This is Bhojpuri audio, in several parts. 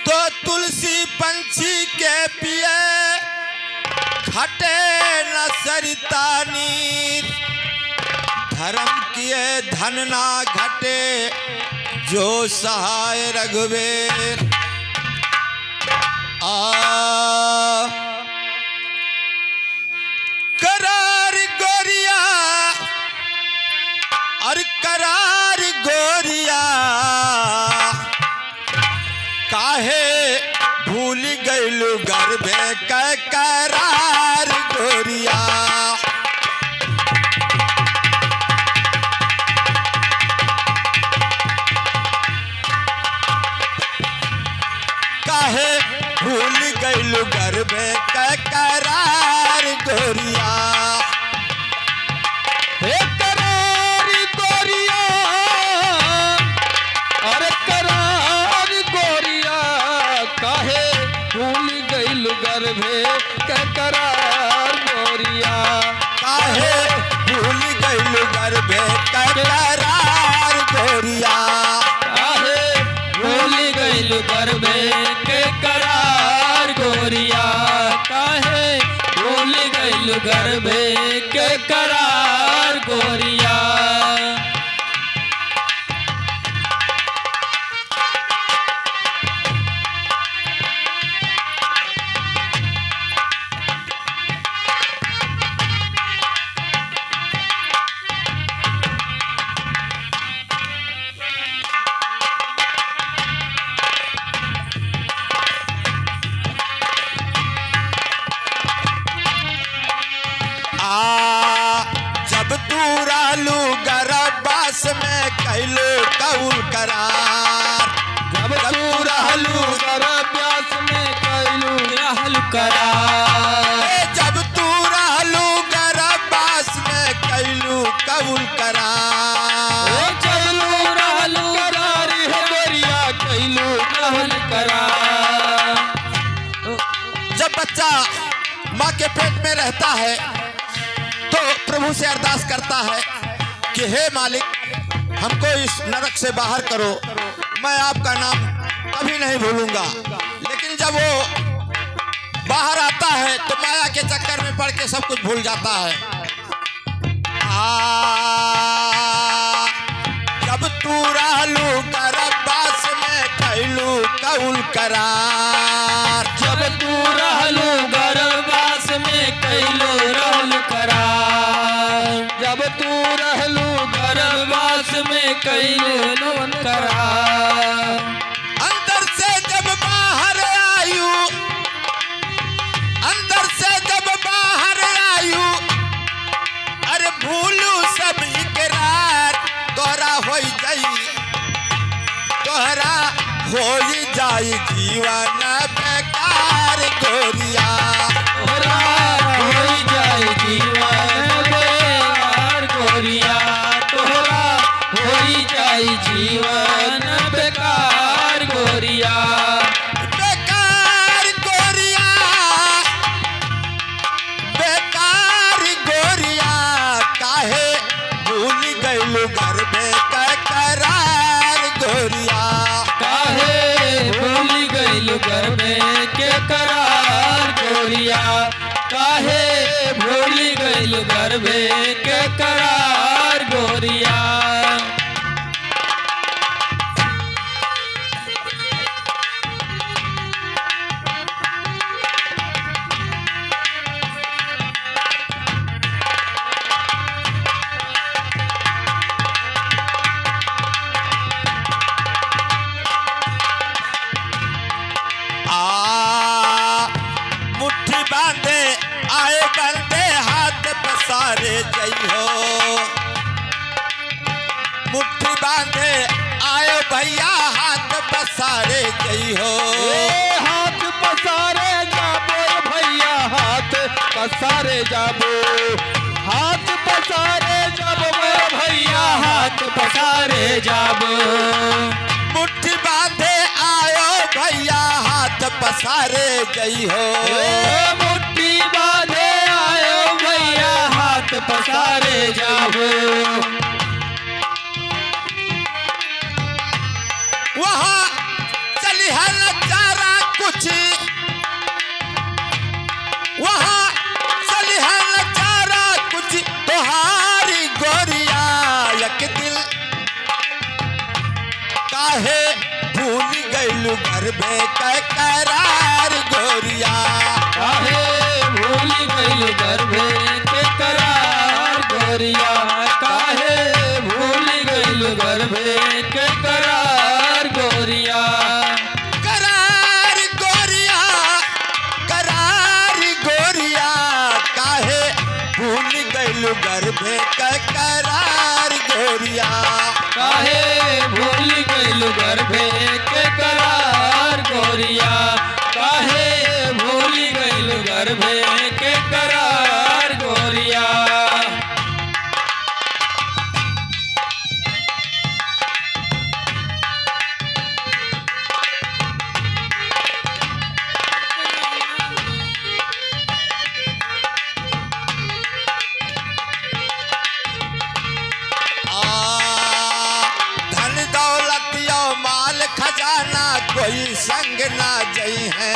दो तुलसी पंछी के पिए घटे न सरिता नीर। धर्म किए धन ना घटे जो सहाय रघुवीर। करार गोरिया और करार गोरिया काहे भूल गइलु गर्भे के करार गोरिया। काहे भूल गइलु गर्भे के करार गोरिया। हे करार गोरिया अरे करार गोरिया काहे भूल गइल गर्भे के करार गोरिया। काहे भूल गइलु गर्भे के करार गोरिया। काहे भूल गइल गर्भे के करार गोरिया। काहे भूल गइल गर्भे के करार गोरिया। जब तू रहलू गर्भवास में कैलू कौल करार। जब तू रहलू गर्भवास में कैलू रहल करार। जब तू रहलू गर्भवास में कैलू कौल करार। जब तू रहलू करार हे गोरिया कैलू रहल करार। जब बच्चा माँ के पेट में रहता है तो प्रभु से अरदास करता है कि हे मालिक हमको इस नरक से बाहर करो, मैं आपका नाम कभी नहीं भूलूंगा। लेकिन जब वो बाहर आता है तो माया के चक्कर में पड़ के सब कुछ भूल जाता है। जब तू रहलू गर्भवास में कैलू कौल करार। जब तू रहलू गर्भवास में कैलू रहल करार। जब तू रहलू गर्भवास में कैलू रहल करार। अंदर से जब बाहर आयु, अंदर से जब बाहर आयु, अरे भूलू सब इकरार। तोहरा हो जाई, तोहरा हो जाई जीवन बेकार गोरिया। तोहरा हो जाई जीवन बेकार गोरिया। तोहरा हो जाई जीवन बेकार गोरिया। बेकार गोरिया, बेकार गोरिया काहे भूल गइलू गर्भे के करार गोरिया। काहे भूल गइल गर्भे के करार गोरिया। काहे भूल गइल गर्भे के करार गोरिया। मुट्ठी बांधे आए बंदे हाथ पसारे जई हो। मुट्ठी बांधे आए भैया हाथ पसारे जई हो। हाथ पसारे जाबो भैया हाथ पसारे जाबो। हाथ पसारे जाबो भैया हाथ पसारे जाबो। मुट्ठी बांधे आयो भैया हाथ पसारे जई हो। मुट्ठी बांधे आयो भैया हाथ पसारे जाबो। वहाँ चली है नचारा कुछ वहाँ सलिहन चारा कुछ तोहारी गोरिया एक दिल काहे भूल गइलू घर में करार गोरिया काहे भूल गइल गर्भे के करार गोरिया काहे भूल गइल गर्भे के करार गोरिया करार गोरिया करार गोरिया काहे भूल गइलू घर में करार गोरिया काहे भूल गइल गर्भे के करार गोरिया काहे भूल गइल गर्भे के करार गोरिया धन दौलत यो माल खजाना कोई संग ना जई है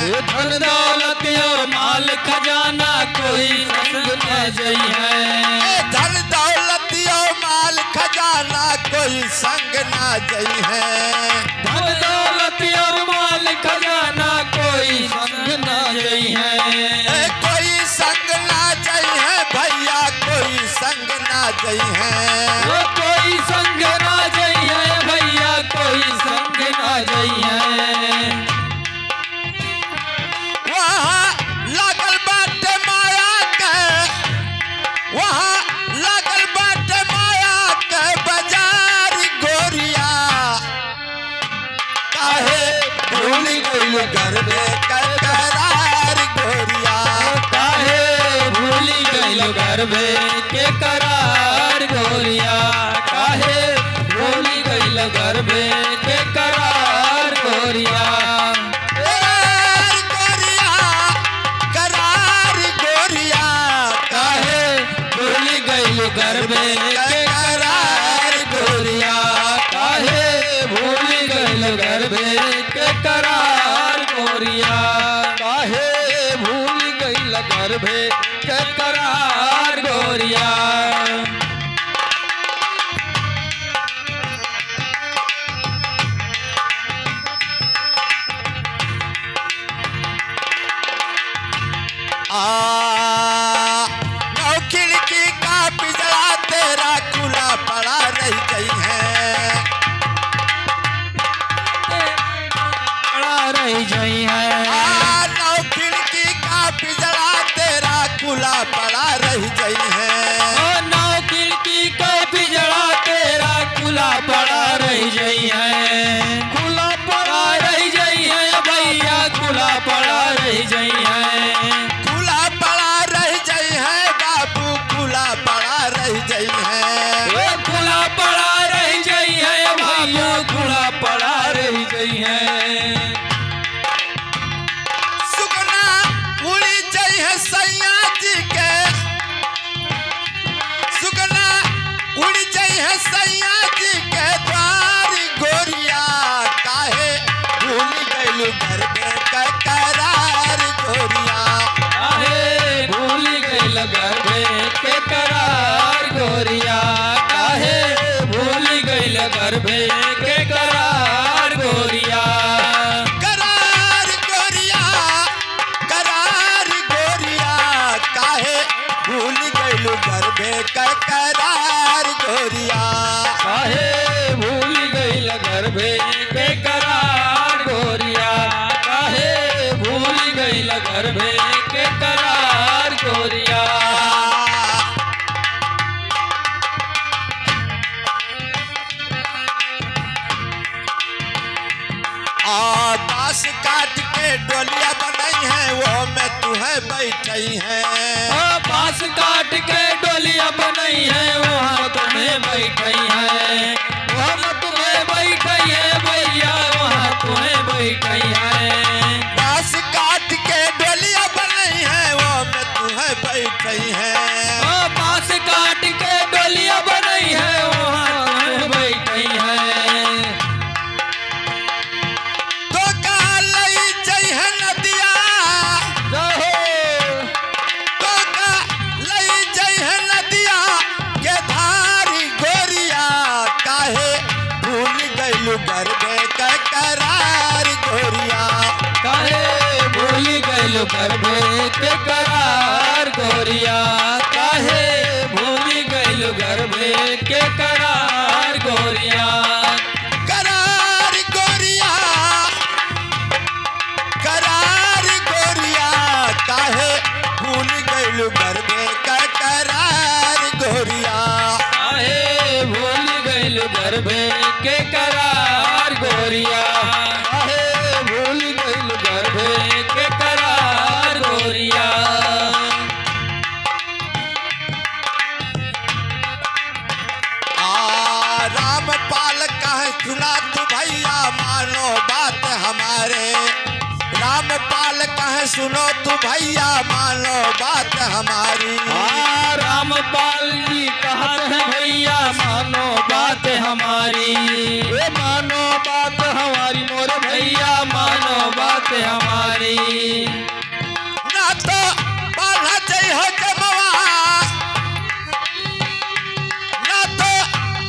ये धन दौलत यो माल खजाना कोई संग न जई है धन दौलत यो माल खजाना कोई संग ना जई है धन दौलत और माल खजाना कोई संग न जई है कोई संग ना जई है भैया कोई संग ना जई है वो कोई संग न जई है भैया कोई संग न जई है वहाँ लागल बाटे माया के वहाँ लागल बाटे माया के बाजार गोरिया काहे भूल गइल घर में करार गोरिया काहे भूल गइल गर्भे के करार गोरिया काहे भूल गइल गर्भे के करार गोरिया करार गोरिया करार गोरिया काहे भूल गइल गर्भे के करार गोरिया काहे भूल गइल गर्भे के करार गोरिया काहे भूल गइल गर्भे के करार गोरिया नौ खिड़की का पिजड़ा तेरा खुला पड़ा रह गई है पड़ा रह जई है नौ खिड़की का पिजड़ा तेरा खुला पड़ा रह गई है ओ नौ खिड़की का पिजड़ा तेरा खुला पड़ा रह जई है खुला पड़ा रह जई है भैया खुला पड़ा रह जई है खुला पड़ा रह गई है बाबू खुला पड़ा रह गई है वो खुला पड़ा रह जई है भैया खुला पड़ा रह जई है सुगना उड़ी जई है सैया जी के सुगना उड़ी जई है सैया जी के द्वार गोरिया काहे भूल गइलू घर में करार गोरिया काहे भूल गइल गर्भे के करार गोरिया काहे भूल गइल गर्भे के करार गोरिया करार गोरिया करार गोरिया काहे भूल गइलू घर में करार गोरिया काहे भूल गइल गर्भे के करार गोरिया काहे भूल गइल गर्भे के करार गोरिया बांस काट के डोलिया बनाई है वो में तुम्हें बैठी है बांस काट के डोलिया बनाई है वहाँ तुम्हें बैठी है वहाँ तुम्हें बैठी है भैया वहाँ तुम्हें बैठी है बांस काट के डोलिया बनाई है वो में तुम्हें बैठी है बांस काट के डोलिया बनाई है वहाँ तुम्हें बैठी है तो का लई गइलू गर्भे का करार गोरिया। काहे भूल गइलू गर्भे के करार गोरिया। काहे भूल गइलू गर्भे के करार गोरिया। करार गोरिया, करार गोरिया, काहे भूल गइलू गर्भे का करार गोरिया। काहे भूल गइलू गर्भे के करार गोरिया। काहे भूल गइलू गर्भे के करार गोरिया। रामपाल कहे सुना तू भैया मानो बात हमारे। रामपाल कहे सुनो तू भैया मानो बात हमारी। रामपाल जी कहत है भैया मानो बात हमारी। ए मानो बात हमारी मोर भैया मानो बात हमारी। ना तो पाला चाहिए जमवा, ना तो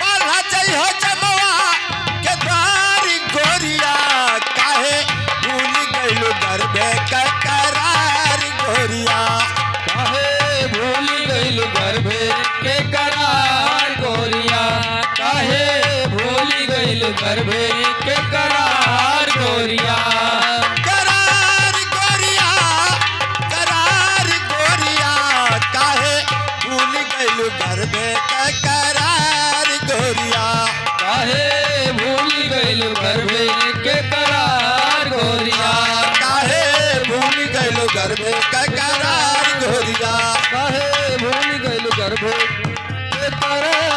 पाला चाहिए जमवा के द्वारी गोरिया। काहे भूल गइलू गर्भे का करार गोरिया। काहे भूल गइलू गर्भे के करार गोरिया। काहे भूल गइलू गर्भे के करार गोरिया। करार गोरिया, करार गोरिया, काहे भूल गइलू गर्भे का करार गोरिया। काहे भूल गइलू गर्भे के करार गोरिया। काहे भूल गइलू गर्भे का करार गोरिया। काहे भूल गइलू गर्भे के करार